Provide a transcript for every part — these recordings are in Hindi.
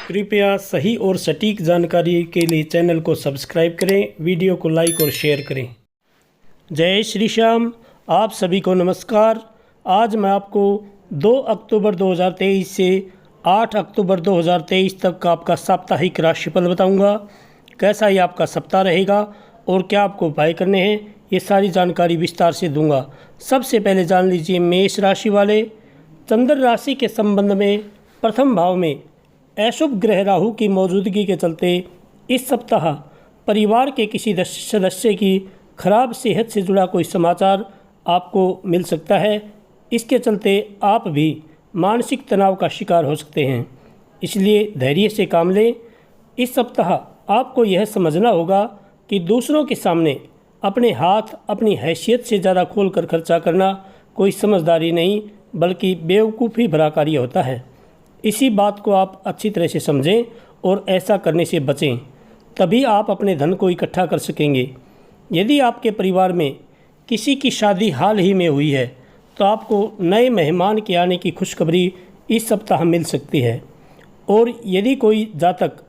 कृपया सही और सटीक जानकारी के लिए चैनल को सब्सक्राइब करें, वीडियो को लाइक और शेयर करें। जय श्री श्याम। आप सभी को नमस्कार। आज मैं आपको 2 अक्टूबर 2023 से 8 अक्टूबर 2023 तक का आपका साप्ताहिक राशिफल बताऊंगा। कैसा ये आपका सप्ताह रहेगा और क्या आपको उपाय करने हैं, ये सारी जानकारी विस्तार से दूंगा। सबसे पहले जान लीजिए मेष राशि वाले। चंद्र राशि के संबंध में प्रथम भाव में अशुभ ग्रह राहु की मौजूदगी के चलते इस सप्ताह परिवार के किसी सदस्य की खराब सेहत से जुड़ा कोई समाचार आपको मिल सकता है। इसके चलते आप भी मानसिक तनाव का शिकार हो सकते हैं, इसलिए धैर्य से काम लें। इस सप्ताह आपको यह समझना होगा कि दूसरों के सामने अपने हाथ अपनी हैसियत से ज़्यादा खोलकर खर्चा करना कोई समझदारी नहीं बल्कि बेवकूफ़ी भरा कार्य होता है। इसी बात को आप अच्छी तरह से समझें और ऐसा करने से बचें, तभी आप अपने धन को इकट्ठा कर सकेंगे। यदि आपके परिवार में किसी की शादी हाल ही में हुई है तो आपको नए मेहमान के आने की खुशखबरी इस सप्ताह मिल सकती है। और यदि कोई जातक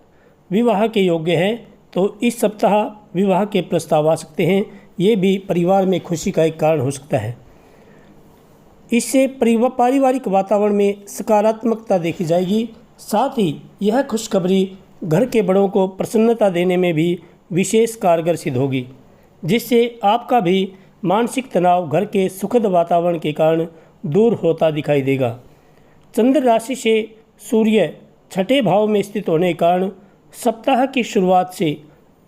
विवाह के योग्य है तो इस सप्ताह विवाह के प्रस्ताव आ सकते हैं। ये भी परिवार में खुशी का एक कारण हो सकता है। इससे पारिवारिक वातावरण में सकारात्मकता देखी जाएगी। साथ ही यह खुशखबरी घर के बड़ों को प्रसन्नता देने में भी विशेष कारगर सिद्ध होगी, जिससे आपका भी मानसिक तनाव घर के सुखद वातावरण के कारण दूर होता दिखाई देगा। चंद्र राशि से सूर्य छठे भाव में स्थित होने के कारण सप्ताह की शुरुआत से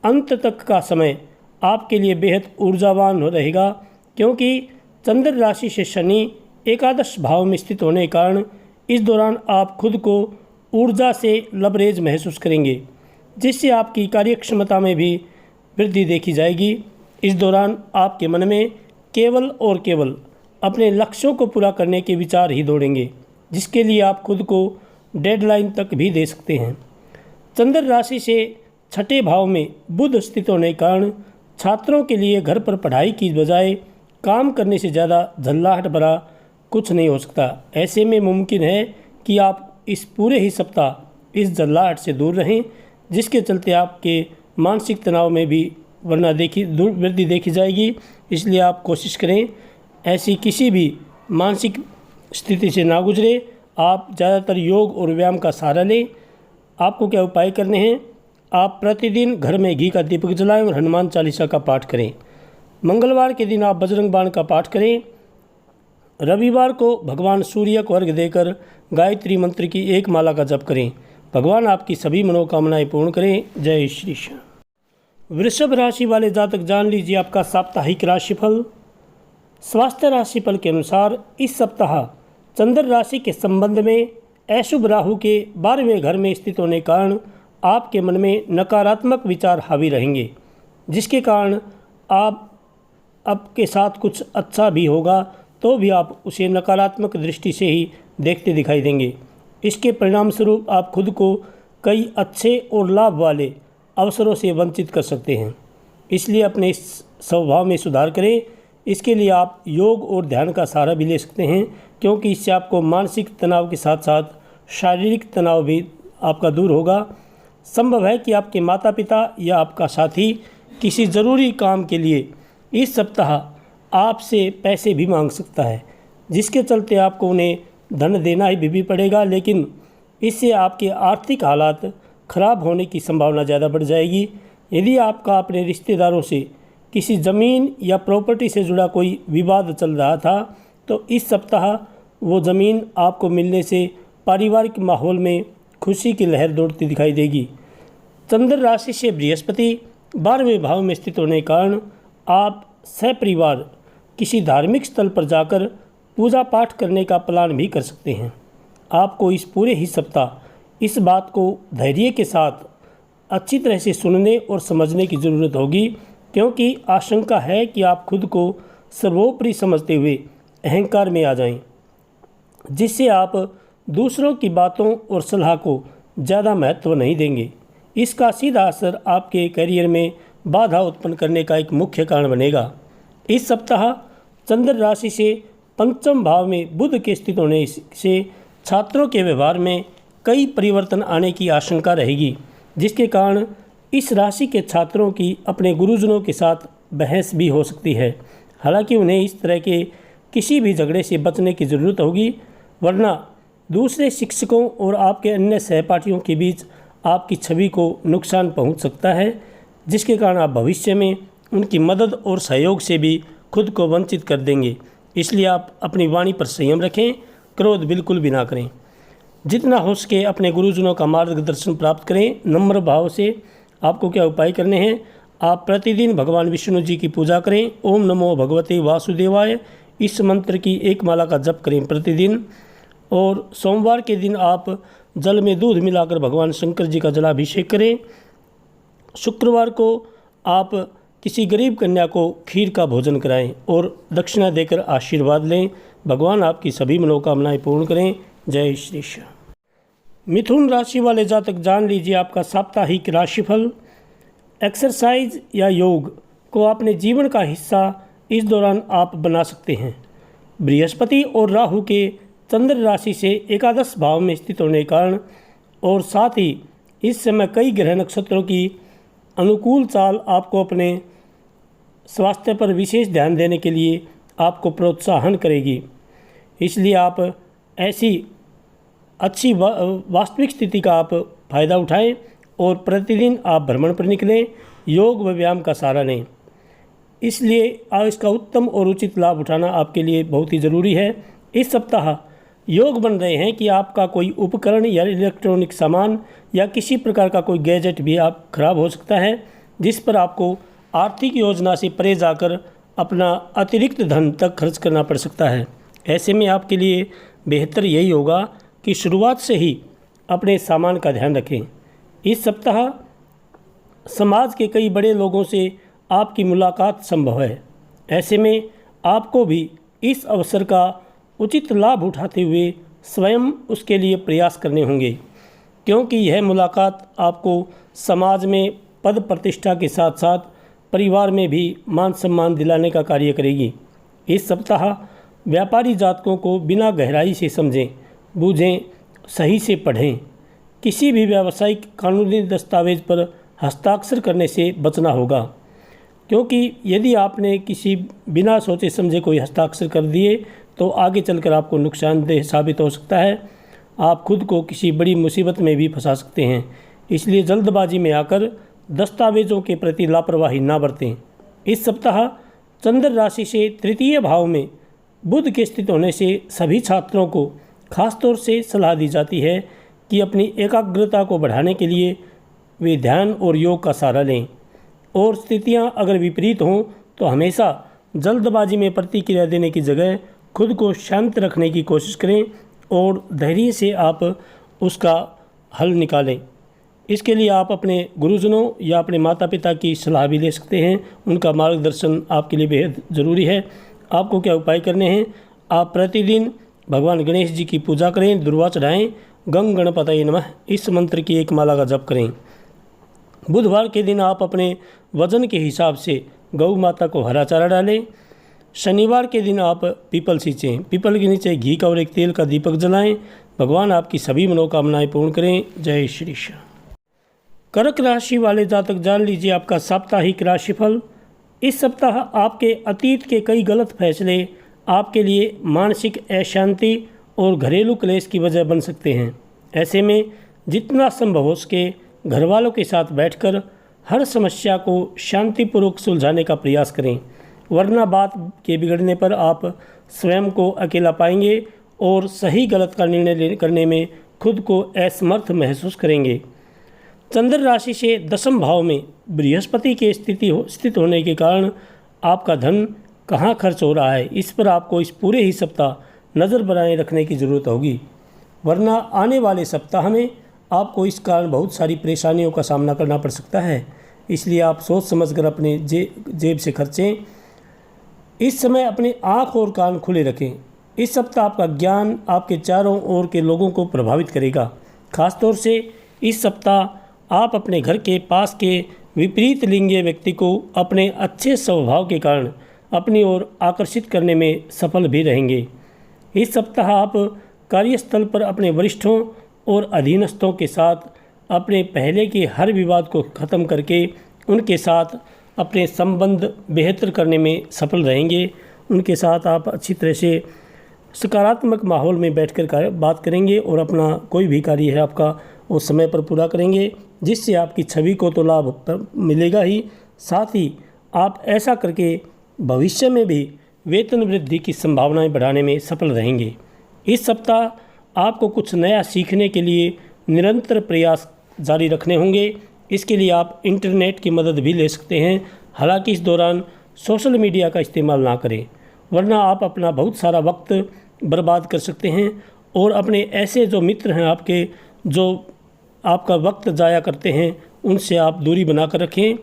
अंत तक का समय आपके लिए बेहद ऊर्जावान रहेगा, क्योंकि चंद्र राशि से शनि एकादश भाव में स्थित होने के कारण इस दौरान आप खुद को ऊर्जा से लबरेज महसूस करेंगे, जिससे आपकी कार्यक्षमता में भी वृद्धि देखी जाएगी। इस दौरान आपके मन में केवल और केवल अपने लक्ष्यों को पूरा करने के विचार ही दौड़ेंगे, जिसके लिए आप खुद को डेडलाइन तक भी दे सकते हैं। चंद्र राशि से छठे भाव में बुध स्थित होने के कारण छात्रों के लिए घर पर पढ़ाई की बजाय काम करने से ज़्यादा झल्लाहट भरा कुछ नहीं हो सकता। ऐसे में मुमकिन है कि आप इस पूरे ही सप्ताह इस झल्लाहट से दूर रहें, जिसके चलते आपके मानसिक तनाव में भी वृद्धि देखी जाएगी। इसलिए आप कोशिश करें ऐसी किसी भी मानसिक स्थिति से ना गुजरे। आप ज़्यादातर योग और व्यायाम का सहारा लें। आपको क्या उपाय करने हैं? आप प्रतिदिन घर में घी का दीपक जलाएं और हनुमान चालीसा का पाठ करें। मंगलवार के दिन आप बजरंग बाण का पाठ करें। रविवार को भगवान सूर्य को अर्घ्य देकर गायत्री मंत्र की एक माला का जप करें। भगवान आपकी सभी मनोकामनाएं पूर्ण करें। जय श्री श्याम। वृषभ राशि वाले जातक जान लीजिए आपका साप्ताहिक राशिफल। स्वास्थ्य राशिफल के अनुसार इस सप्ताह चंद्र राशि के संबंध में अशुभ राहु के 12वें घर में स्थित होने के कारण आपके मन में नकारात्मक विचार हावी रहेंगे, जिसके कारण आपके साथ कुछ अच्छा भी होगा तो भी आप उसे नकारात्मक दृष्टि से ही देखते दिखाई देंगे। इसके परिणाम स्वरूप आप खुद को कई अच्छे और लाभ वाले अवसरों से वंचित कर सकते हैं। इसलिए अपने इस स्वभाव में सुधार करें। इसके लिए आप योग और ध्यान का सहारा भी ले सकते हैं, क्योंकि इससे आपको मानसिक तनाव के साथ साथ शारीरिक तनाव भी आपका दूर होगा। संभव है कि आपके माता पिता या आपका साथी किसी ज़रूरी काम के लिए इस सप्ताह आपसे पैसे भी मांग सकता है, जिसके चलते आपको उन्हें धन देना ही भी पड़ेगा, लेकिन इससे आपके आर्थिक हालात खराब होने की संभावना ज़्यादा बढ़ जाएगी। यदि आपका अपने रिश्तेदारों से किसी ज़मीन या प्रॉपर्टी से जुड़ा कोई विवाद चल रहा था तो इस सप्ताह वो ज़मीन आपको मिलने से पारिवारिक माहौल में खुशी की लहर दौड़ती दिखाई देगी। चंद्र राशि से बृहस्पति 12वें भाव में स्थित होने के कारण आप सपरिवार किसी धार्मिक स्थल पर जाकर पूजा पाठ करने का प्लान भी कर सकते हैं। आपको इस पूरे ही सप्ताह इस बात को धैर्य के साथ अच्छी तरह से सुनने और समझने की ज़रूरत होगी, क्योंकि आशंका है कि आप खुद को सर्वोपरि समझते हुए अहंकार में आ जाएं, जिससे आप दूसरों की बातों और सलाह को ज़्यादा महत्व नहीं देंगे। इसका सीधा असर आपके करियर में बाधा उत्पन्न करने का एक मुख्य कारण बनेगा। इस सप्ताह चंद्र राशि से पंचम भाव में बुध के स्थित होने से छात्रों के व्यवहार में कई परिवर्तन आने की आशंका रहेगी, जिसके कारण इस राशि के छात्रों की अपने गुरुजनों के साथ बहस भी हो सकती है। हालांकि उन्हें इस तरह के किसी भी झगड़े से बचने की ज़रूरत होगी, वरना दूसरे शिक्षकों और आपके अन्य सहपाठियों के बीच आपकी छवि को नुकसान पहुंच सकता है, जिसके कारण आप भविष्य में उनकी मदद और सहयोग से भी खुद को वंचित कर देंगे। इसलिए आप अपनी वाणी पर संयम रखें, क्रोध बिल्कुल भी ना करें। जितना हो सके अपने गुरुजनों का मार्गदर्शन प्राप्त करें नम्र भाव से। आपको क्या उपाय करने हैं? आप प्रतिदिन भगवान विष्णु जी की पूजा करें। ओम नमो भगवते वासुदेवाय, इस मंत्र की एक माला का जप करें प्रतिदिन। और सोमवार के दिन आप जल में दूध मिलाकर भगवान शंकर जी का जलाभिषेक करें। शुक्रवार को आप किसी गरीब कन्या को खीर का भोजन कराएं और दक्षिणा देकर आशीर्वाद लें। भगवान आपकी सभी मनोकामनाएं पूर्ण करें। जय श्री श्याम। मिथुन राशि वाले जातक जान लीजिए आपका साप्ताहिक राशिफल। एक्सरसाइज या योग को अपने जीवन का हिस्सा इस दौरान आप बना सकते हैं। बृहस्पति और राहु के चंद्र राशि से एकादश भाव में स्थित होने के कारण और साथ ही इस समय कई ग्रह नक्षत्रों की अनुकूल चाल आपको अपने स्वास्थ्य पर विशेष ध्यान देने के लिए आपको प्रोत्साहन करेगी। इसलिए आप ऐसी अच्छी वास्तविक स्थिति का आप फायदा उठाएं और प्रतिदिन आप भ्रमण पर निकलें, योग व व्यायाम का सहारा लें। इसलिए इसका उत्तम और उचित लाभ उठाना आपके लिए बहुत ही ज़रूरी है। इस सप्ताह योग बन रहे हैं कि आपका कोई उपकरण या इलेक्ट्रॉनिक सामान या किसी प्रकार का कोई गैजेट भी आप खराब हो सकता है, जिस पर आपको आर्थिक योजना से परे जाकर अपना अतिरिक्त धन तक खर्च करना पड़ सकता है। ऐसे में आपके लिए बेहतर यही होगा कि शुरुआत से ही अपने सामान का ध्यान रखें। इस सप्ताह समाज के कई बड़े लोगों से आपकी मुलाकात संभव है। ऐसे में आपको भी इस अवसर का उचित लाभ उठाते हुए स्वयं उसके लिए प्रयास करने होंगे, क्योंकि यह मुलाकात आपको समाज में पद प्रतिष्ठा के साथ साथ परिवार में भी मान सम्मान दिलाने का कार्य करेगी। इस सप्ताह व्यापारी जातकों को बिना गहराई से समझें, बूझें, सही से पढ़ें। किसी भी व्यावसायिक कानूनी दस्तावेज पर हस्ताक्षर करने से बचना होगा, क्योंकि यदि आपने किसी बिना सोचे समझे कोई हस्ताक्षर कर दिए तो आगे चलकर आपको नुकसानदेह साबित हो सकता है। आप खुद को किसी बड़ी मुसीबत में भी फंसा सकते हैं। इसलिए जल्दबाजी में आकर दस्तावेज़ों के प्रति लापरवाही ना बरतें। इस सप्ताह चंद्र राशि से तृतीय भाव में बुध के स्थित होने से सभी छात्रों को खासतौर से सलाह दी जाती है कि अपनी एकाग्रता को बढ़ाने के लिए वे ध्यान और योग का सहारा लें, और स्थितियां अगर विपरीत हों तो हमेशा जल्दबाजी में प्रतिक्रिया देने की जगह खुद को शांत रखने की कोशिश करें और धैर्य से आप उसका हल निकालें। इसके लिए आप अपने गुरुजनों या अपने माता पिता की सलाह भी ले सकते हैं। उनका मार्गदर्शन आपके लिए बेहद ज़रूरी है। आपको क्या उपाय करने हैं? आप प्रतिदिन भगवान गणेश जी की पूजा करें, दुर्वा चढ़ाएँ, गंग गणपतये नमः, इस मंत्र की एक माला का जप करें। बुधवार के दिन आप अपने वजन के हिसाब से गौ माता को हरा चारा डालें। शनिवार के दिन आप पीपल सींचें, पीपल के नीचे घी का और एक तेल का दीपक जलाएं। भगवान आपकी सभी मनोकामनाएं पूर्ण करें। जय श्री श्याम। कर्क राशि वाले जातक जान लीजिए आपका साप्ताहिक राशिफल। इस सप्ताह आपके अतीत के कई गलत फैसले आपके लिए मानसिक अशांति और घरेलू क्लेश की वजह बन सकते हैं। ऐसे में जितना संभव हो सके घर वालों के साथ बैठकर हर समस्या को शांतिपूर्वक सुलझाने का प्रयास करें, वरना बात के बिगड़ने पर आप स्वयं को अकेला पाएंगे और सही गलत का निर्णय करने में खुद को असमर्थ महसूस करेंगे। चंद्र राशि से दशम भाव में बृहस्पति के स्थित होने के कारण आपका धन कहाँ खर्च हो रहा है, इस पर आपको इस पूरे ही सप्ताह नज़र बनाए रखने की ज़रूरत होगी, वरना आने वाले सप्ताह में आपको इस कारण बहुत सारी परेशानियों का सामना करना पड़ सकता है। इसलिए आप सोच समझकर अपने जेब से खर्चें। इस समय अपनी आँख और कान खुले रखें। इस सप्ताह आपका ज्ञान आपके चारों ओर के लोगों को प्रभावित करेगा। खासतौर से इस सप्ताह आप अपने घर के पास के विपरीत लिंगीय व्यक्ति को अपने अच्छे स्वभाव के कारण अपनी ओर आकर्षित करने में सफल भी रहेंगे। इस सप्ताह आप कार्यस्थल पर अपने वरिष्ठों और अधीनस्थों के साथ अपने पहले के हर विवाद को ख़त्म करके उनके साथ अपने संबंध बेहतर करने में सफल रहेंगे। उनके साथ आप अच्छी तरह से सकारात्मक माहौल में बैठकर बात करेंगे और अपना कोई भी कार्य है आपका वो समय पर पूरा करेंगे, जिससे आपकी छवि को तो लाभ मिलेगा ही, साथ ही आप ऐसा करके भविष्य में भी वेतन वृद्धि की संभावनाएं बढ़ाने में सफल रहेंगे। इस सप्ताह आपको कुछ नया सीखने के लिए निरंतर प्रयास जारी रखने होंगे। इसके लिए आप इंटरनेट की मदद भी ले सकते हैं। हालांकि इस दौरान सोशल मीडिया का इस्तेमाल ना करें, वरना आप अपना बहुत सारा वक्त बर्बाद कर सकते हैं और अपने ऐसे जो मित्र हैं आपके जो आपका वक्त ज़ाया करते हैं उनसे आप दूरी बना कर रखें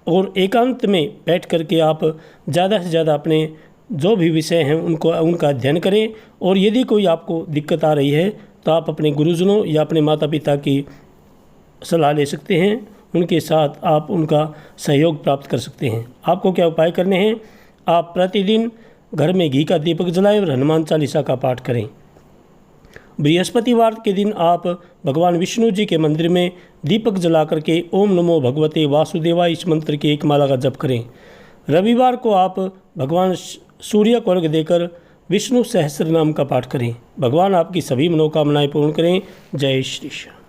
और एकांत में बैठ कर के आप ज़्यादा से ज़्यादा अपने जो भी विषय हैं उनका अध्ययन करें। और यदि कोई आपको दिक्कत आ रही है तो आप अपने गुरुजनों या अपने माता पिता की सलाह ले सकते हैं, उनके साथ आप उनका सहयोग प्राप्त कर सकते हैं। आपको क्या उपाय करने हैं? आप प्रतिदिन घर में घी का दीपक जलाएं और हनुमान चालीसा का पाठ करें। बृहस्पतिवार के दिन आप भगवान विष्णु जी के मंदिर में दीपक जला करके ओम नमो भगवते वासुदेवाय इस मंत्र की एक माला का जप करें। रविवार को आप भगवान सूर्य को अर्घ्य देकर विष्णु सहस्त्र नाम का पाठ करें। भगवान आपकी सभी मनोकामनाएं पूर्ण करें। जय श्री श्याम।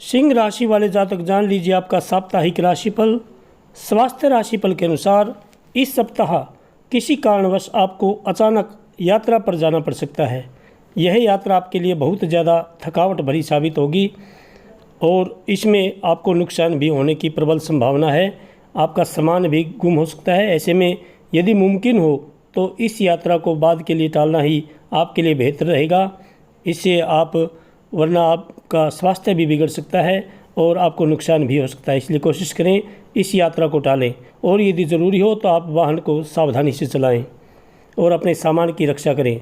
सिंह राशि वाले जातक जान लीजिए आपका साप्ताहिक राशिफल। स्वास्थ्य राशिफल के अनुसार इस सप्ताह किसी कारणवश आपको अचानक यात्रा पर जाना पड़ सकता है। यह यात्रा आपके लिए बहुत ज़्यादा थकावट भरी साबित होगी और इसमें आपको नुकसान भी होने की प्रबल संभावना है। आपका सामान भी गुम हो सकता है। ऐसे में यदि मुमकिन हो तो इस यात्रा को बाद के लिए टालना ही आपके लिए बेहतर रहेगा। इससे वरना आपका स्वास्थ्य भी बिगड़ सकता है और आपको नुकसान भी हो सकता है। इसलिए कोशिश करें इस यात्रा को टालें और यदि ज़रूरी हो तो आप वाहन को सावधानी से चलाएं और अपने सामान की रक्षा करें।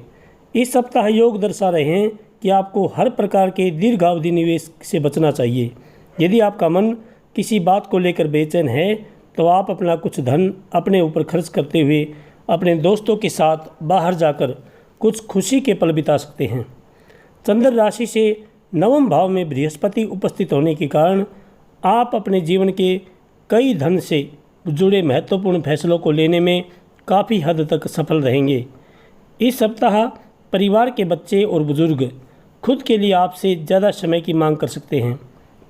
इस सप्ताह योग दर्शा रहे हैं कि आपको हर प्रकार के दीर्घावधि निवेश से बचना चाहिए। यदि आपका मन किसी बात को लेकर बेचैन है तो आप अपना कुछ धन अपने ऊपर खर्च करते हुए अपने दोस्तों के साथ बाहर जाकर कुछ खुशी के पल बिता सकते हैं। चंद्र राशि से नवम भाव में बृहस्पति उपस्थित होने के कारण आप अपने जीवन के कई धन से जुड़े महत्वपूर्ण फैसलों को लेने में काफ़ी हद तक सफल रहेंगे। इस सप्ताह परिवार के बच्चे और बुजुर्ग खुद के लिए आपसे ज़्यादा समय की मांग कर सकते हैं,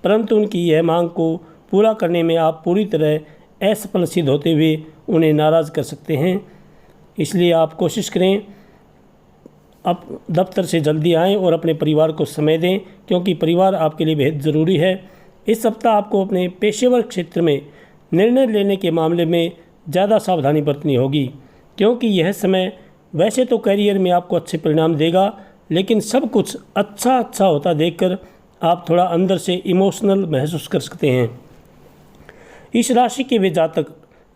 परंतु उनकी यह मांग को पूरा करने में आप पूरी तरह असफल सिद्ध होते हुए उन्हें नाराज़ कर सकते हैं। इसलिए आप कोशिश करें अब दफ्तर से जल्दी आएं और अपने परिवार को समय दें, क्योंकि परिवार आपके लिए बेहद ज़रूरी है। इस सप्ताह आपको अपने पेशेवर क्षेत्र में निर्णय लेने के मामले में ज़्यादा सावधानी बरतनी होगी, क्योंकि यह समय वैसे तो करियर में आपको अच्छे परिणाम देगा, लेकिन सब कुछ अच्छा होता देखकर आप थोड़ा अंदर से इमोशनल महसूस कर सकते हैं। इस राशि के वे जातक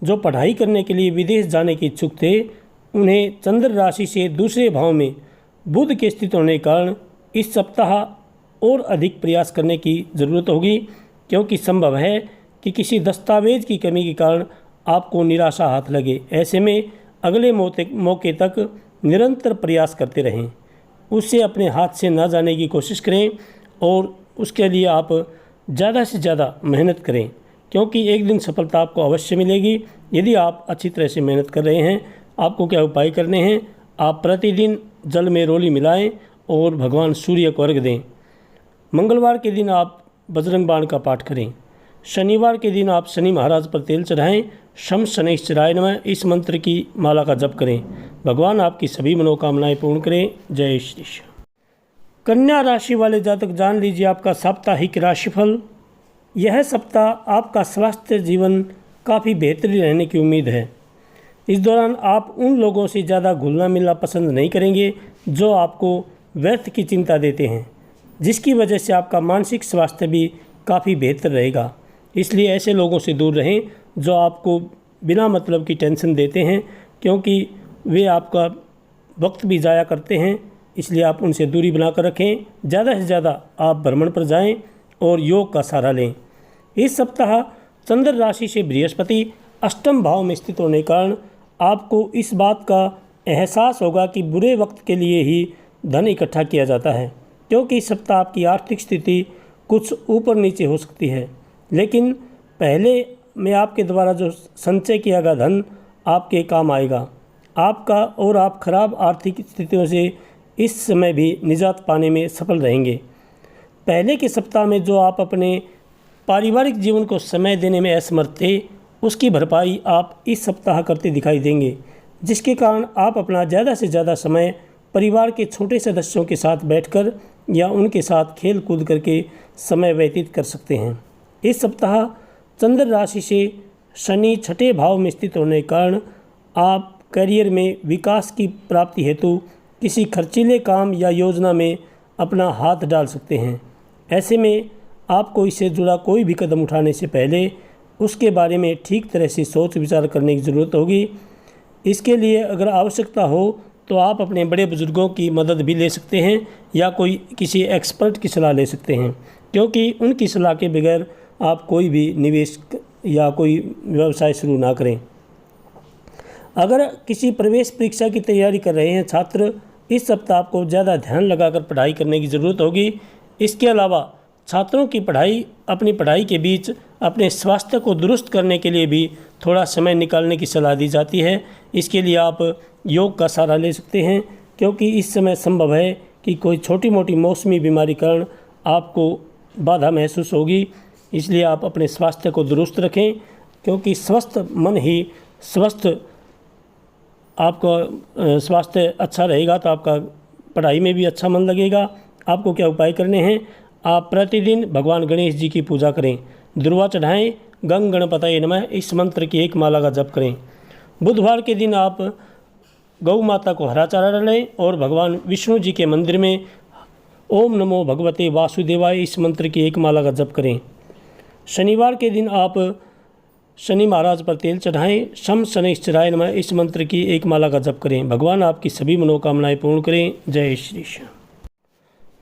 जो पढ़ाई करने के लिए विदेश जाने के इच्छुक थे, उन्हें चंद्र राशि से दूसरे भाव में बुध के स्थित होने के कारण इस सप्ताह और अधिक प्रयास करने की ज़रूरत होगी, क्योंकि संभव है कि किसी दस्तावेज की कमी के कारण आपको निराशा हाथ लगे। ऐसे में अगले मौके तक निरंतर प्रयास करते रहें, उससे अपने हाथ से ना जाने की कोशिश करें और उसके लिए आप ज़्यादा से ज़्यादा मेहनत करें, क्योंकि एक दिन सफलता आपको अवश्य मिलेगी यदि आप अच्छी तरह से मेहनत कर रहे हैं। आपको क्या उपाय करने हैं? आप प्रतिदिन जल में रोली मिलाएं और भगवान सूर्य को अर्घ्य दें। मंगलवार के दिन आप बजरंग बाण का पाठ करें। शनिवार के दिन आप शनि महाराज पर तेल चढ़ाएं। शम शनैश्चराय नमः इस मंत्र की माला का जप करें। भगवान आपकी सभी मनोकामनाएं पूर्ण करें। जय श्री श्याम। कन्या राशि वाले जातक जान लीजिए आपका साप्ताहिक राशिफल। यह सप्ताह आपका स्वास्थ्य जीवन काफ़ी बेहतरीन रहने की उम्मीद है। इस दौरान आप उन लोगों से ज़्यादा घुलना मिलना पसंद नहीं करेंगे जो आपको व्यर्थ की चिंता देते हैं, जिसकी वजह से आपका मानसिक स्वास्थ्य भी काफ़ी बेहतर रहेगा। इसलिए ऐसे लोगों से दूर रहें जो आपको बिना मतलब की टेंशन देते हैं, क्योंकि वे आपका वक्त भी ज़ाया करते हैं। इसलिए आप उनसे दूरी बनाकर रखें। ज़्यादा से ज़्यादा आप भ्रमण पर जाएं और योग का सहारा लें। इस सप्ताह चंद्र राशि से बृहस्पति अष्टम भाव में स्थित होने के कारण आपको इस बात का एहसास होगा कि बुरे वक्त के लिए ही धन इकट्ठा किया जाता है। क्योंकि इस सप्ताह आपकी आर्थिक स्थिति कुछ ऊपर नीचे हो सकती है, लेकिन पहले में आपके द्वारा जो संचय किया गया धन आपके काम आएगा। आप खराब आर्थिक स्थितियों से इस समय भी निजात पाने में सफल रहेंगे। पहले के सप्ताह में जो आप अपने पारिवारिक जीवन को समय देने में असमर्थ थे, उसकी भरपाई आप इस सप्ताह करते दिखाई देंगे, जिसके कारण आप अपना ज़्यादा से ज़्यादा समय परिवार के छोटे सदस्यों के साथ बैठकर या उनके साथ खेल कूद करके समय व्यतीत कर सकते हैं। इस सप्ताह चंद्र राशि से शनि छठे भाव में स्थित होने के कारण आप करियर में विकास की प्राप्ति हेतु किसी खर्चीले काम या योजना में अपना हाथ डाल सकते हैं। ऐसे में आपको इससे जुड़ा कोई भी कदम उठाने से पहले उसके बारे में ठीक तरह से सोच विचार करने की ज़रूरत होगी। इसके लिए अगर आवश्यकता हो तो आप अपने बड़े बुजुर्गों की मदद भी ले सकते हैं या किसी एक्सपर्ट की सलाह ले सकते हैं, क्योंकि उनकी सलाह के बगैर आप कोई भी निवेश या कोई व्यवसाय शुरू ना करें। अगर किसी प्रवेश परीक्षा की तैयारी कर रहे हैं छात्र, इस सप्ताह आपको ज़्यादा ध्यान लगाकर पढ़ाई करने की ज़रूरत होगी। इसके अलावा छात्रों की अपनी पढ़ाई के बीच अपने स्वास्थ्य को दुरुस्त करने के लिए भी थोड़ा समय निकालने की सलाह दी जाती है। इसके लिए आप योग का सहारा ले सकते हैं, क्योंकि इस समय संभव है कि कोई छोटी मोटी मौसमी बीमारी कारण आपको बाधा महसूस होगी। इसलिए आप अपने स्वास्थ्य को दुरुस्त रखें, क्योंकि स्वस्थ मन ही स्वस्थ आपका स्वास्थ्य अच्छा रहेगा तो आपका पढ़ाई में भी अच्छा मन लगेगा। आपको क्या उपाय करने हैं? आप प्रतिदिन भगवान गणेश जी की पूजा करें, दुर्वा चढ़ाएं, गंग गणपतये नमः इस मंत्र की एक माला का जप करें। बुधवार के दिन आप गौ माता को हरा चारा डालें और भगवान विष्णु जी के मंदिर में ओम नमो भगवते वासुदेवाय इस मंत्र की एक माला का जप करें। शनिवार के दिन आप शनि महाराज पर तेल चढ़ाएं, शम शनैश्चराय नमः इस मंत्र की एक माला का जप करें। भगवान आपकी सभी मनोकामनाएं पूर्ण करें। जय श्री श्याम।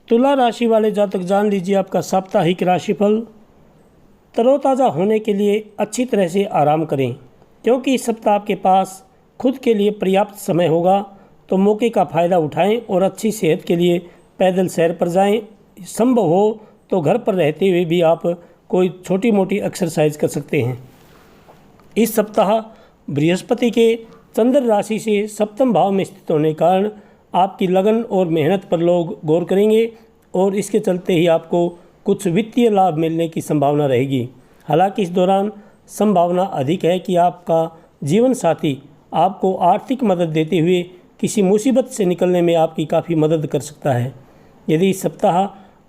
तुला राशि वाले जातक जान लीजिए आपका साप्ताहिक राशिफल। तरोताज़ा होने के लिए अच्छी तरह से आराम करें, क्योंकि इस सप्ताह आपके पास खुद के लिए पर्याप्त समय होगा, तो मौके का फ़ायदा उठाएं और अच्छी सेहत के लिए पैदल सैर पर जाएं। संभव हो तो घर पर रहते हुए भी आप कोई छोटी मोटी एक्सरसाइज कर सकते हैं। इस सप्ताह बृहस्पति के चंद्र राशि से सप्तम भाव में स्थित होने के कारण आपकी लगन और मेहनत पर लोग गौर करेंगे और इसके चलते ही आपको कुछ वित्तीय लाभ मिलने की संभावना रहेगी। हालांकि इस दौरान संभावना अधिक है कि आपका जीवन साथी आपको आर्थिक मदद देते हुए किसी मुसीबत से निकलने में आपकी काफ़ी मदद कर सकता है। यदि इस सप्ताह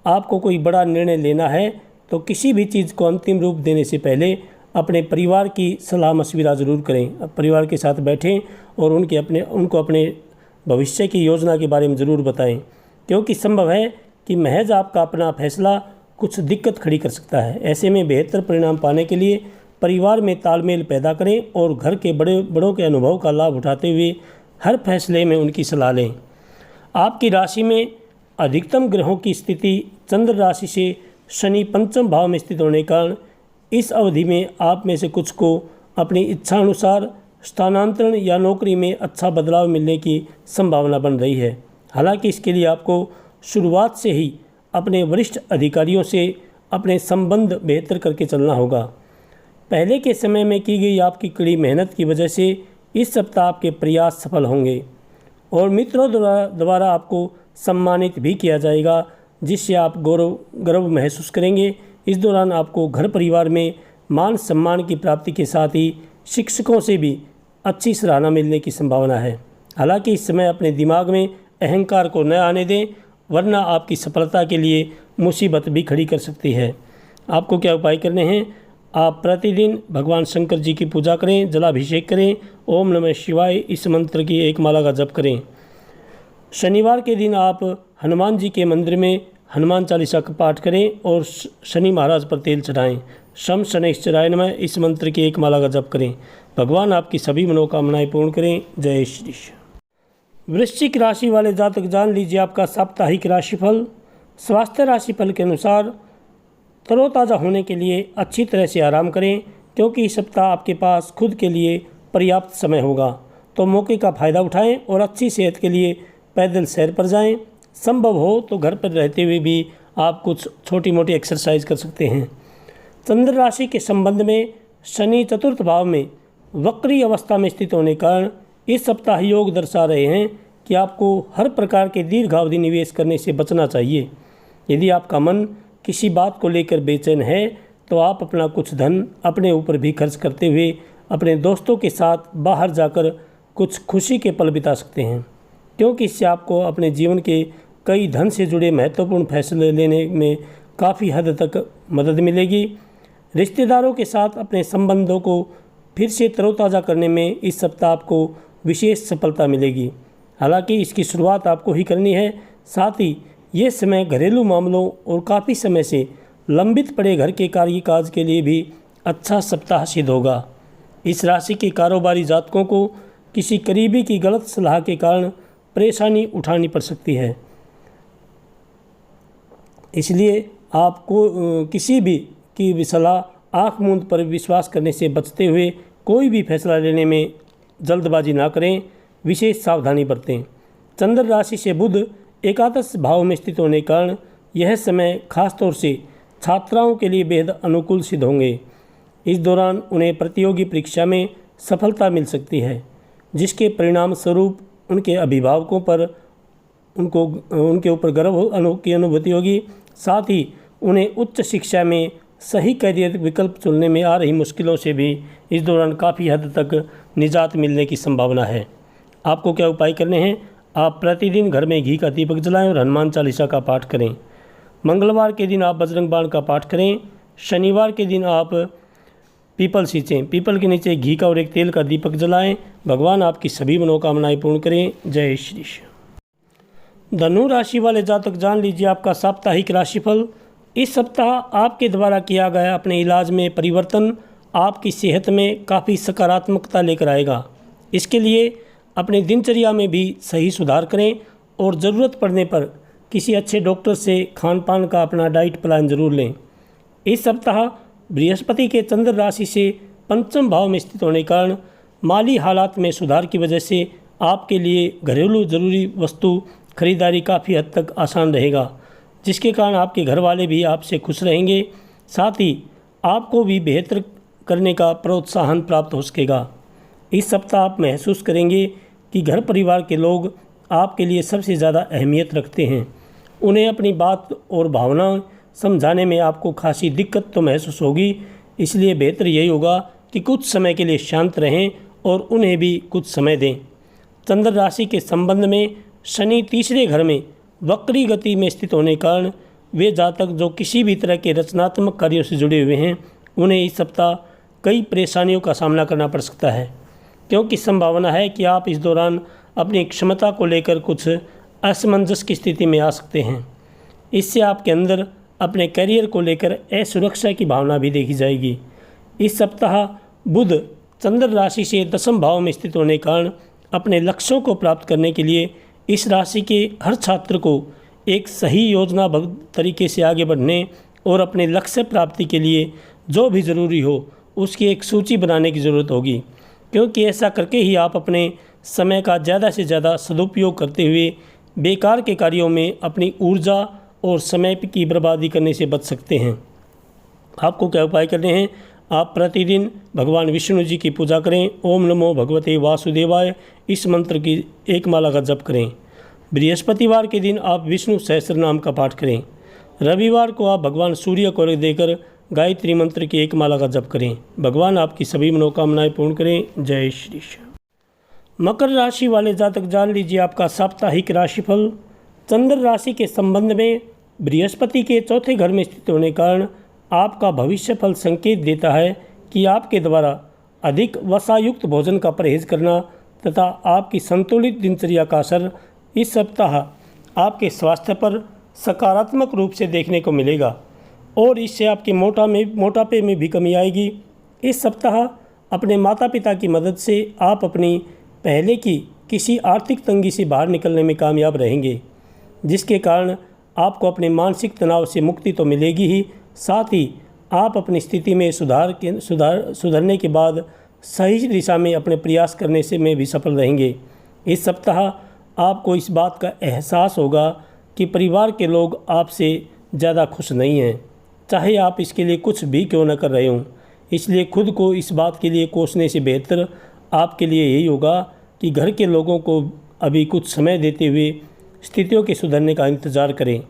आपको कोई बड़ा निर्णय लेना है तो किसी भी चीज़ को अंतिम रूप देने से पहले अपने परिवार की सलाह मशविरा ज़रूर करें। परिवार के साथ बैठें और उनको अपने भविष्य की योजना के बारे में ज़रूर बताएं, क्योंकि संभव है कि महज आपका अपना फैसला कुछ दिक्कत खड़ी कर सकता है। ऐसे में बेहतर परिणाम पाने के लिए परिवार में तालमेल पैदा करें और घर के बड़ों के अनुभव का लाभ उठाते हुए हर फैसले में उनकी सलाह लें। आपकी राशि में अधिकतम ग्रहों की स्थिति चंद्र राशि से शनि पंचम भाव में स्थित होने के कारण इस अवधि में आप में से कुछ को अपनी इच्छा अनुसार स्थानांतरण या नौकरी में अच्छा बदलाव मिलने की संभावना बन रही है। हालांकि इसके लिए आपको शुरुआत से ही अपने वरिष्ठ अधिकारियों से अपने संबंध बेहतर करके चलना होगा। पहले के समय में की गई आपकी कड़ी मेहनत की वजह से इस सप्ताह आपके प्रयास सफल होंगे और मित्रों द्वारा आपको सम्मानित भी किया जाएगा, जिससे आप गर्व महसूस करेंगे। इस दौरान आपको घर परिवार में मान सम्मान की प्राप्ति के साथ ही शिक्षकों से भी अच्छी सराहना मिलने की संभावना है। हालांकि इस समय अपने दिमाग में अहंकार को न आने दें, वरना आपकी सफलता के लिए मुसीबत भी खड़ी कर सकती है। आपको क्या उपाय करने हैं? आप प्रतिदिन भगवान शंकर जी की पूजा करें, जलाभिषेक करें, ओम नमः शिवाय इस मंत्र की एक माला का जप करें। शनिवार के दिन आप हनुमान जी के मंदिर में हनुमान चालीसा का पाठ करें और शनि महाराज पर तेल चढ़ाएं। शम शनैश्चराय नमः इस मंत्र की एक माला का जप करें। भगवान आपकी सभी मनोकामनाएं पूर्ण करें। जय श्री श्याम। वृश्चिक राशि वाले जातक जान लीजिए आपका साप्ताहिक राशिफल। स्वास्थ्य राशिफल के अनुसार तरोताज़ा होने के लिए अच्छी तरह से आराम करें, क्योंकि इस सप्ताह आपके पास खुद के लिए पर्याप्त समय होगा, तो मौके का फ़ायदा उठाएं और अच्छी सेहत के लिए पैदल सैर पर जाएं। संभव हो तो घर पर रहते हुए भी आप कुछ छोटी मोटी एक्सरसाइज कर सकते हैं। चंद्र राशि के संबंध में शनि चतुर्थ भाव में वक्री अवस्था में स्थित होने के कारण इस सप्ताह योग दर्शा रहे हैं कि आपको हर प्रकार के दीर्घावधि निवेश करने से बचना चाहिए। यदि आपका मन किसी बात को लेकर बेचैन है तो आप अपना कुछ धन अपने ऊपर भी खर्च करते हुए अपने दोस्तों के साथ बाहर जाकर कुछ खुशी के पल बिता सकते हैं, क्योंकि इससे आपको अपने जीवन के कई धन से जुड़े महत्वपूर्ण फैसले लेने में काफ़ी हद तक मदद मिलेगी। रिश्तेदारों के साथ अपने संबंधों को फिर से तरोताज़ा करने में इस सप्ताह आपको विशेष सफलता मिलेगी। हालांकि इसकी शुरुआत आपको ही करनी है। साथ ही ये समय घरेलू मामलों और काफ़ी समय से लंबित पड़े घर के काज के लिए भी अच्छा सप्ताह सिद्ध होगा। इस राशि के कारोबारी जातकों को किसी करीबी की गलत सलाह के कारण परेशानी उठानी पड़ सकती है, इसलिए आपको किसी भी की सलाह आँख मूंद पर विश्वास करने से बचते हुए कोई भी फैसला लेने में जल्दबाजी ना करें, विशेष सावधानी बरतें। चंद्र राशि से बुध एकादश भाव में स्थित होने के कारण यह समय खासतौर से छात्राओं के लिए बेहद अनुकूल सिद्ध होंगे। इस दौरान उन्हें प्रतियोगी परीक्षा में सफलता मिल सकती है, जिसके परिणाम स्वरूप उनके अभिभावकों पर उनके ऊपर गर्व की अनुभूति होगी। साथ ही उन्हें उच्च शिक्षा में सही करियर विकल्प चुनने में आ रही मुश्किलों से भी इस दौरान काफ़ी हद तक निजात मिलने की संभावना है। आपको क्या उपाय करने हैं? आप प्रतिदिन घर में घी का दीपक जलाएं और हनुमान चालीसा का पाठ करें। मंगलवार के दिन आप बजरंग बाण का पाठ करें। शनिवार के दिन आप पीपल सींचें, पीपल के नीचे घी का और एक तेल का दीपक जलाएं। भगवान आपकी सभी मनोकामनाएं पूर्ण करें। जय श्री श्याम। धनु राशि वाले जातक जान लीजिए आपका साप्ताहिक राशिफल। इस सप्ताह आपके द्वारा किया गया अपने इलाज में परिवर्तन आपकी सेहत में काफ़ी सकारात्मकता लेकर आएगा। इसके लिए अपनी दिनचर्या में भी सही सुधार करें और ज़रूरत पड़ने पर किसी अच्छे डॉक्टर से खान पान का अपना डाइट प्लान जरूर लें। इस सप्ताह बृहस्पति के चंद्र राशि से पंचम भाव में स्थित होने के कारण माली हालात में सुधार की वजह से आपके लिए घरेलू ज़रूरी वस्तु खरीदारी काफ़ी हद तक आसान रहेगा, जिसके कारण आपके घर वाले भी आपसे खुश रहेंगे। साथ ही आपको भी बेहतर करने का प्रोत्साहन प्राप्त हो सकेगा। इस सप्ताह आप महसूस करेंगे कि घर परिवार के लोग आपके लिए सबसे ज़्यादा अहमियत रखते हैं। उन्हें अपनी बात और भावना समझाने में आपको खासी दिक्कत तो महसूस होगी, इसलिए बेहतर यही होगा कि कुछ समय के लिए शांत रहें और उन्हें भी कुछ समय दें। चंद्र राशि के संबंध में शनि तीसरे घर में वक्री गति में स्थित होने के कारण वे जातक जो किसी भी तरह के रचनात्मक कार्यों से जुड़े हुए हैं उन्हें इस सप्ताह कई परेशानियों का सामना करना पड़ सकता है, क्योंकि संभावना है कि आप इस दौरान अपनी क्षमता को लेकर कुछ असमंजस की स्थिति में आ सकते हैं। इससे आपके अंदर अपने करियर को लेकर असुरक्षा की भावना भी देखी जाएगी। इस सप्ताह बुध चंद्र राशि से दसम भाव में स्थित होने के कारण अपने लक्ष्यों को प्राप्त करने के लिए इस राशि के हर छात्र को एक सही योजनाबद्ध तरीके से आगे बढ़ने और अपने लक्ष्य प्राप्ति के लिए जो भी ज़रूरी हो उसकी एक सूची बनाने की ज़रूरत होगी, क्योंकि ऐसा करके ही आप अपने समय का ज़्यादा से ज़्यादा सदुपयोग करते हुए बेकार के कार्यों में अपनी ऊर्जा और समय की बर्बादी करने से बच सकते हैं। आपको क्या उपाय करने हैं? आप प्रतिदिन भगवान विष्णु जी की पूजा करें। ओम नमो भगवते वासुदेवाय इस मंत्र की एक माला का जप करें। बृहस्पतिवार के दिन आप विष्णु सहस्त्र नाम का पाठ करें। रविवार को आप भगवान सूर्य को अर्घ्य देकर गायत्री मंत्र की एक माला का जप करें। भगवान आपकी सभी मनोकामनाएं पूर्ण करें। जय श्री श्याम। मकर राशि वाले जातक जान लीजिए आपका साप्ताहिक राशिफल। चंद्र राशि के संबंध में बृहस्पति के चौथे घर में स्थित होने के कारण आपका भविष्य फल संकेत देता है कि आपके द्वारा अधिक वसायुक्त भोजन का परहेज करना तथा आपकी संतुलित दिनचर्या का असर इस सप्ताह आपके स्वास्थ्य पर सकारात्मक रूप से देखने को मिलेगा और इससे आपके मोटापे में भी कमी आएगी। इस सप्ताह अपने माता पिता की मदद से आप अपनी पहले की किसी आर्थिक तंगी से बाहर निकलने में कामयाब रहेंगे, जिसके कारण आपको अपने मानसिक तनाव से मुक्ति तो मिलेगी ही, साथ ही आप अपनी स्थिति में सुधरने के बाद सही दिशा में अपने प्रयास करने में भी सफल रहेंगे। इस सप्ताह आपको इस बात का एहसास होगा कि परिवार के लोग आपसे ज़्यादा खुश नहीं हैं, चाहे आप इसके लिए कुछ भी क्यों न कर रहे हों। इसलिए खुद को इस बात के लिए कोसने से बेहतर आपके लिए यही होगा कि घर के लोगों को अभी कुछ समय देते हुए स्थितियों के सुधरने का इंतज़ार करें।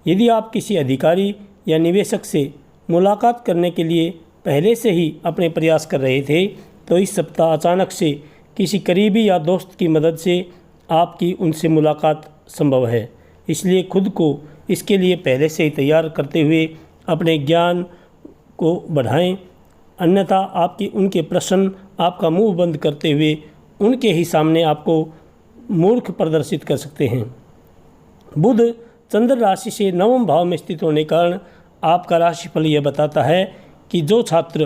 यदि आप किसी अधिकारी या निवेशक से मुलाकात करने के लिए पहले से ही अपने प्रयास कर रहे थे, तो इस सप्ताह अचानक से किसी करीबी या दोस्त की मदद से आपकी उनसे मुलाकात संभव है। इसलिए खुद को इसके लिए पहले से ही तैयार करते हुए अपने ज्ञान को बढ़ाएं, अन्यथा आपकी उनके प्रश्न आपका मुंह बंद करते हुए उनके ही सामने आपको मूर्ख प्रदर्शित कर सकते हैं। बुध चंद्र राशि से नवम भाव में स्थित होने के कारण आपका राशिफल यह बताता है कि जो छात्र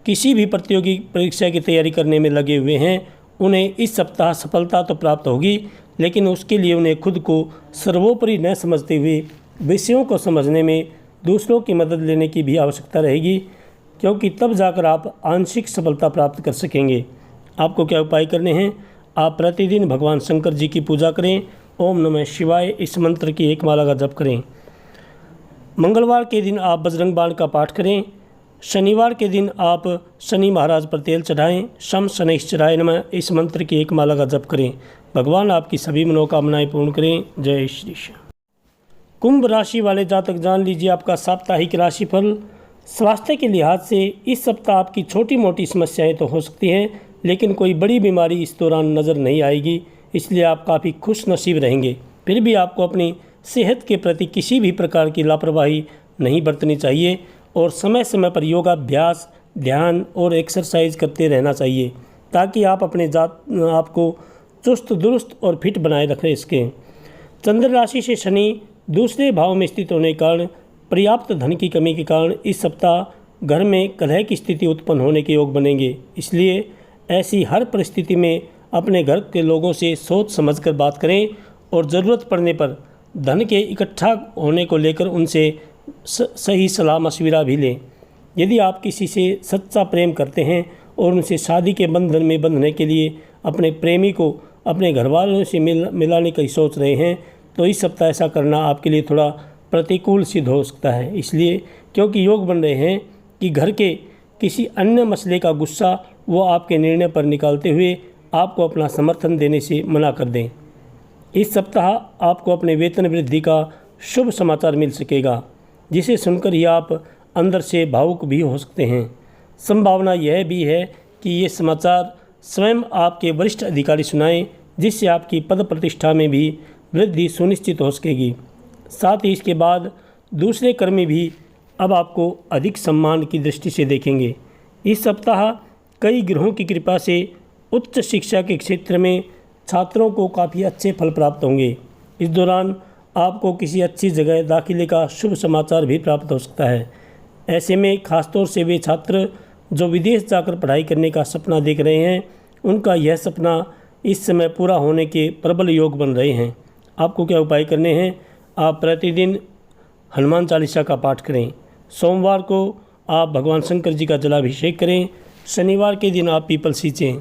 किसी भी प्रतियोगी परीक्षा की तैयारी करने में लगे हुए हैं, उन्हें इस सप्ताह सफलता तो प्राप्त होगी, लेकिन उसके लिए उन्हें खुद को सर्वोपरि न समझते हुए विषयों को समझने में दूसरों की मदद लेने की भी आवश्यकता रहेगी, क्योंकि तब जाकर आप आंशिक सफलता प्राप्त कर सकेंगे। आपको क्या उपाय करने हैं? आप प्रतिदिन भगवान शंकर जी की पूजा करें। ओम नमः शिवाय इस मंत्र की एक माला का जप करें। मंगलवार के दिन आप बजरंग बाण का पाठ करें। शनिवार के दिन आप शनि महाराज पर तेल चढ़ाएं। शम शनैश्चराय नमः इस मंत्र की एक माला का जप करें। भगवान आपकी सभी मनोकामनाएं पूर्ण करें। जय श्री श्याम। कुंभ राशि वाले जातक जान लीजिए आपका साप्ताहिक राशिफल। स्वास्थ्य के लिहाज से इस सप्ताह आपकी छोटी मोटी समस्याएं तो हो सकती हैं, लेकिन कोई बड़ी बीमारी इस दौरान नज़र नहीं आएगी, इसलिए आप काफ़ी खुश नसीब रहेंगे। फिर भी आपको अपनी सेहत के प्रति किसी भी प्रकार की लापरवाही नहीं बरतनी चाहिए और समय समय पर योगाभ्यास, ध्यान और एक्सरसाइज करते रहना चाहिए, ताकि आप अपने आपको चुस्त दुरुस्त और फिट बनाए रख सकें। चंद्र राशि से शनि दूसरे भाव में स्थित होने के कारण पर्याप्त धन की कमी के कारण इस सप्ताह घर में कलह की स्थिति उत्पन्न होने के योग बनेंगे। इसलिए ऐसी हर परिस्थिति में अपने घर के लोगों से सोच समझकर बात करें और ज़रूरत पड़ने पर धन के इकट्ठा होने को लेकर उनसे सही सलाह मशविरा भी लें। यदि आप किसी से सच्चा प्रेम करते हैं और उनसे शादी के बंधन में बंधने के लिए अपने प्रेमी को अपने घर वालों से मिलाने की सोच रहे हैं, तो इस सप्ताह ऐसा करना आपके लिए थोड़ा प्रतिकूल सिद्ध हो सकता है। इसलिए क्योंकि योग बन रहे हैं कि घर के किसी अन्य मसले का गुस्सा वो आपके निर्णय पर निकालते हुए आपको अपना समर्थन देने से मना कर दें। इस सप्ताह आपको अपने वेतन वृद्धि का शुभ समाचार मिल सकेगा, जिसे सुनकर ही आप अंदर से भावुक भी हो सकते हैं। संभावना यह भी है कि ये समाचार स्वयं आपके वरिष्ठ अधिकारी सुनाएं, जिससे आपकी पद प्रतिष्ठा में भी वृद्धि सुनिश्चित हो सकेगी। साथ ही इसके बाद दूसरे कर्मी भी अब आपको अधिक सम्मान की दृष्टि से देखेंगे। इस सप्ताह कई ग्रहों की कृपा से उच्च शिक्षा के क्षेत्र में छात्रों को काफ़ी अच्छे फल प्राप्त होंगे। इस दौरान आपको किसी अच्छी जगह दाखिले का शुभ समाचार भी प्राप्त हो सकता है। ऐसे में खासतौर से वे छात्र जो विदेश जाकर पढ़ाई करने का सपना देख रहे हैं, उनका यह सपना इस समय पूरा होने के प्रबल योग बन रहे हैं। आपको क्या उपाय करने हैं? आप प्रतिदिन हनुमान चालीसा का पाठ करें। सोमवार को आप भगवान शंकर जी का जलाभिषेक करें। शनिवार के दिन आप पीपल सींचें,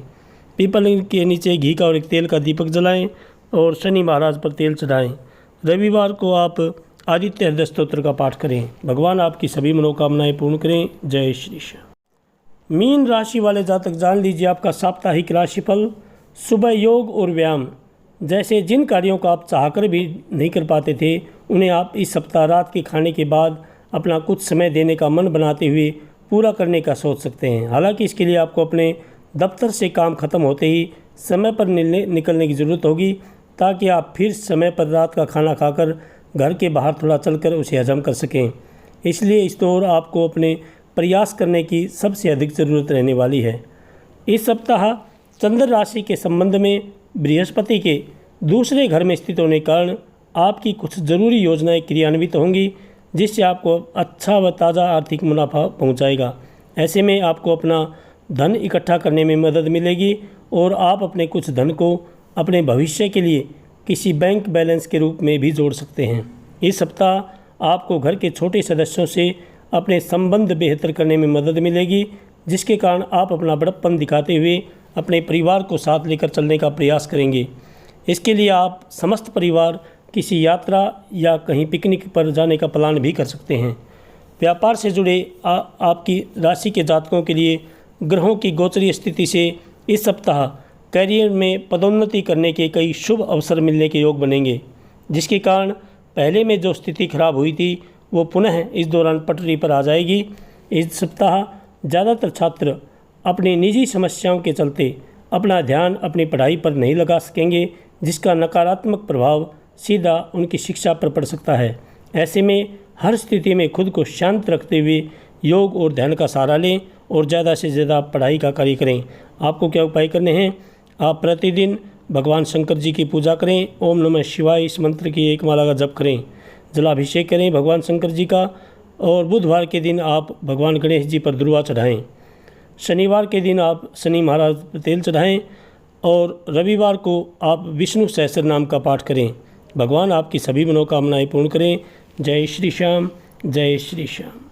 पीपल के नीचे घी का और एक तेल का दीपक जलाएं और शनि महाराज पर तेल चढ़ाएं। रविवार को आप आदित्य हृदय स्तोत्र का पाठ करें। भगवान आपकी सभी मनोकामनाएं पूर्ण करें। जय श्री श्याम। मीन राशि वाले जातक जान लीजिए आपका साप्ताहिक राशिफल। सुबह योग और व्यायाम जैसे जिन कार्यों को आप चाहकर भी नहीं कर पाते थे, उन्हें आप इस सप्ताह रात के खाने के बाद अपना कुछ समय देने का मन बनाते हुए पूरा करने का सोच सकते हैं। हालांकि इसके लिए आपको अपने दफ्तर से काम खत्म होते ही समय पर निकलने की ज़रूरत होगी, ताकि आप फिर समय पर रात का खाना खाकर घर के बाहर थोड़ा चलकर उसे हजम कर सकें। इसलिए इस दौर आपको अपने प्रयास करने की सबसे अधिक ज़रूरत रहने वाली है। इस सप्ताह चंद्र राशि के संबंध में बृहस्पति के दूसरे घर में स्थित होने के कारण आपकी कुछ ज़रूरी योजनाएं क्रियान्वित होंगी, जिससे आपको अच्छा व ताज़ा आर्थिक मुनाफा पहुंचाएगा। ऐसे में आपको अपना धन इकट्ठा करने में मदद मिलेगी और आप अपने कुछ धन को अपने भविष्य के लिए किसी बैंक बैलेंस के रूप में भी जोड़ सकते हैं। इस सप्ताह आपको घर के छोटे सदस्यों से अपने संबंध बेहतर करने में मदद मिलेगी, जिसके कारण आप अपना बड़प्पन दिखाते हुए अपने परिवार को साथ लेकर चलने का प्रयास करेंगे। इसके लिए आप समस्त परिवार किसी यात्रा या कहीं पिकनिक पर जाने का प्लान भी कर सकते हैं। व्यापार से जुड़े आपकी राशि के जातकों के लिए ग्रहों की गोचरीय स्थिति से इस सप्ताह करियर में पदोन्नति करने के कई शुभ अवसर मिलने के योग बनेंगे, जिसके कारण पहले में जो स्थिति खराब हुई थी वो पुनः इस दौरान पटरी पर आ जाएगी। इस सप्ताह ज़्यादातर छात्र अपनी निजी समस्याओं के चलते अपना ध्यान अपनी पढ़ाई पर नहीं लगा सकेंगे, जिसका नकारात्मक प्रभाव सीधा उनकी शिक्षा पर पड़ सकता है। ऐसे में हर स्थिति में खुद को शांत रखते हुए योग और ध्यान का सहारा लें और ज़्यादा से ज़्यादा पढ़ाई का कार्य करें। आपको क्या उपाय करने हैं? आप प्रतिदिन भगवान शंकर जी की पूजा करें, ओम नमः शिवाय इस मंत्र की एक माला का जप करें, जलाभिषेक करें भगवान शंकर जी का, और बुधवार के दिन आप भगवान गणेश जी पर दुर्वा चढ़ाएं। शनिवार के दिन आप शनि महाराज पर तेल चढ़ाएं और रविवार को आप विष्णु सहस्त्र नाम का पाठ करें। भगवान आपकी सभी मनोकामनाएं पूर्ण करें। जय श्री श्याम, जय श्री श्याम।